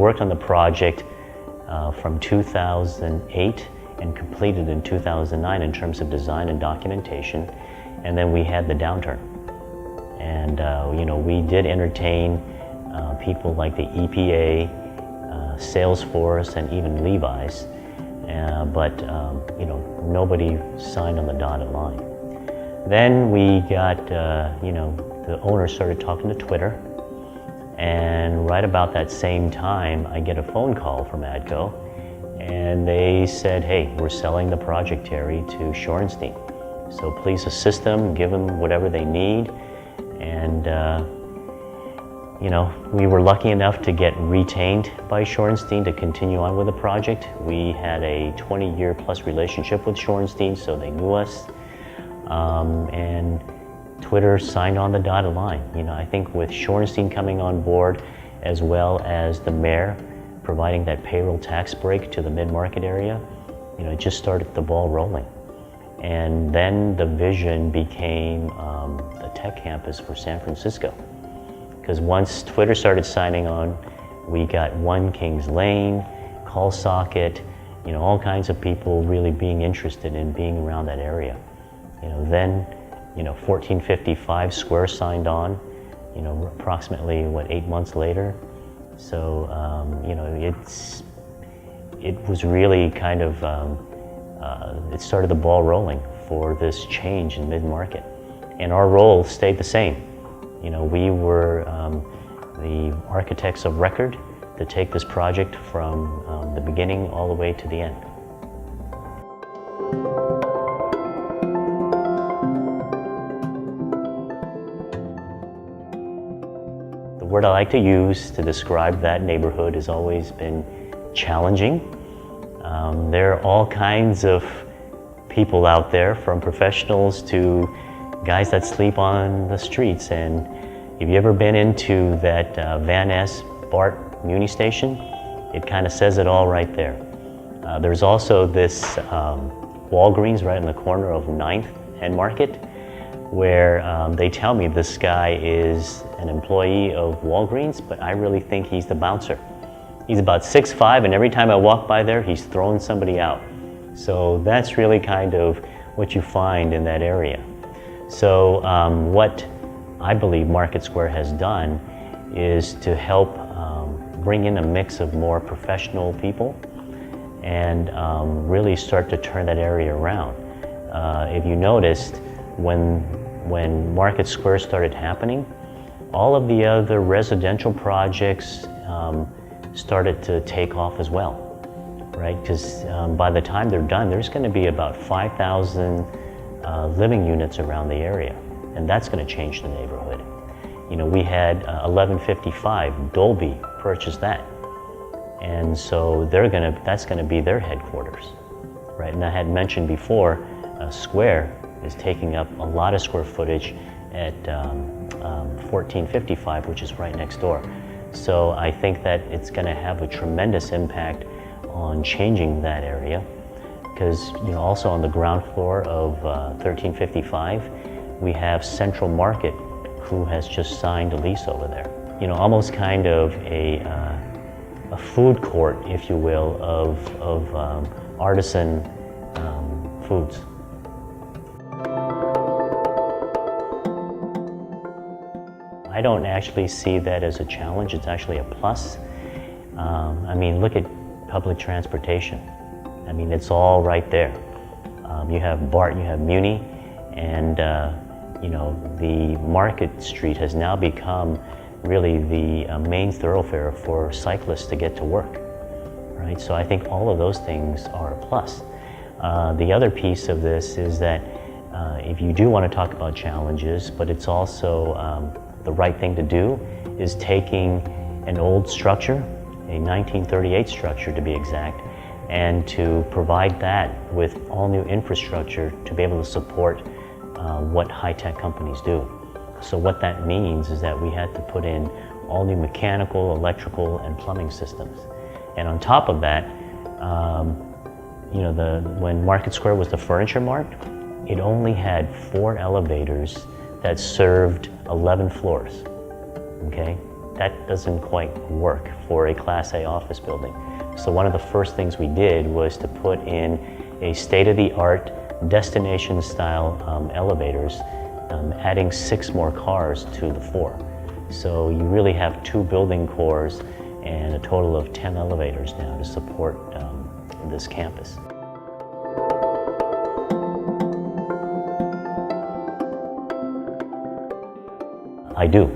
worked on the project from 2008 and completed in 2009 in terms of design and documentation, and then we had the downturn. And we did entertain people like the EPA, Salesforce, and even Levi's, but nobody signed on the dotted line. Then we got, the owner started talking to Twitter, and right about that same time, I get a phone call from ADCO, and they said, hey, we're selling the project, Terry, to Shorenstein. So please assist them, give them whatever they need. And, we were lucky enough to get retained by Shorenstein to continue on with the project. We had a 20-year plus relationship with Shorenstein, so they knew us. And Twitter signed on the dotted line. I think with Shorenstein coming on board, as well as the mayor providing that payroll tax break to the mid-market area, it just started the ball rolling. And then the vision became the tech campus for San Francisco. Because once Twitter started signing on, we got One Kings Lane, Call Socket, all kinds of people really being interested in being around that area. Then 1455 Square signed on, approximately 8 months later. So it was really kind of it started the ball rolling for this change in mid-market, and our role stayed the same. We were the architects of record to take this project from the beginning all the way to the end. The word I like to use to describe that neighborhood has always been challenging. There are all kinds of people out there, from professionals to guys that sleep on the streets. And if you ever been into that Van Ness BART Muni station, it kind of says it all right there. There's also this Walgreens right in the corner of 9th and Market, where they tell me this guy is an employee of Walgreens, but I really think he's the bouncer. He's about 6'5", and every time I walk by there, he's throwing somebody out. So that's really kind of what you find in that area. So what I believe Market Square has done is to help bring in a mix of more professional people and really start to turn that area around. If you noticed, when Market Square started happening, all of the other residential projects started to take off as well, right? Because by the time they're done, there's going to be about 5,000 living units around the area, and that's going to change the neighborhood. We had 1155, Dolby purchased that, and so that's going to be their headquarters, right? And I had mentioned before, Square is taking up a lot of square footage at 1455, which is right next door. So I think that it's going to have a tremendous impact on changing that area, because also on the ground floor of 1355, we have Central Market, who has just signed a lease over there. Almost kind of a food court, if you will, of artisan foods. I don't actually see that as a challenge. It's actually a plus. Look at public transportation. It's all right there. You have BART, you have Muni, and the Market Street has now become really the main thoroughfare for cyclists to get to work, right? So I think all of those things are a plus. The other piece of this is that if you do want to talk about challenges, but it's also the right thing to do, is taking an old structure, a 1938 structure to be exact, and to provide that with all new infrastructure to be able to support what high-tech companies do. So what that means is that we had to put in all new mechanical, electrical, and plumbing systems. And on top of that, when Market Square was the Furniture Mart, it only had 4 elevators that served 11 floors, okay? that doesn't quite work for a Class A office building. So one of the first things we did was to put in a state-of-the-art destination-style elevators, adding 6 more cars to the 4. So you really have 2 building cores and a total of 10 elevators now to support this campus. I do.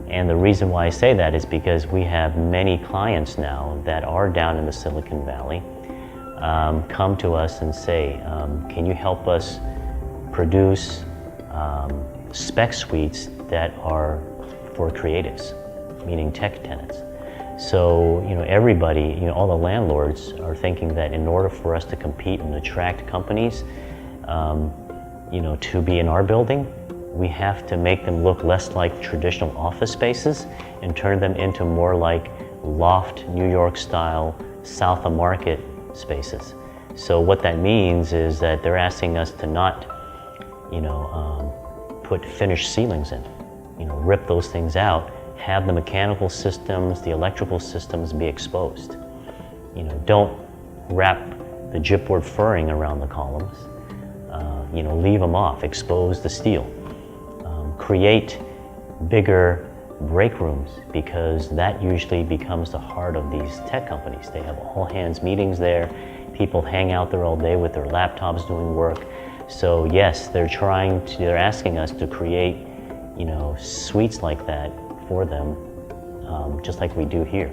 And the reason why I say that is because we have many clients now that are down in the Silicon Valley come to us and say, can you help us produce spec suites that are for creatives, meaning tech tenants. So, everybody, all the landlords are thinking that in order for us to compete and attract companies, to be in our building, we have to make them look less like traditional office spaces and turn them into more like loft, New York style, South of Market spaces. So what that means is that they're asking us to not, put finished ceilings in, rip those things out, have the mechanical systems, the electrical systems be exposed. Don't wrap the gypboard furring around the columns. Leave them off, expose the steel. Create bigger break rooms, because that usually becomes the heart of these tech companies. They have all hands meetings there. People hang out there all day with their laptops doing work. So yes, they're asking us to create, suites like that for them, just like we do here.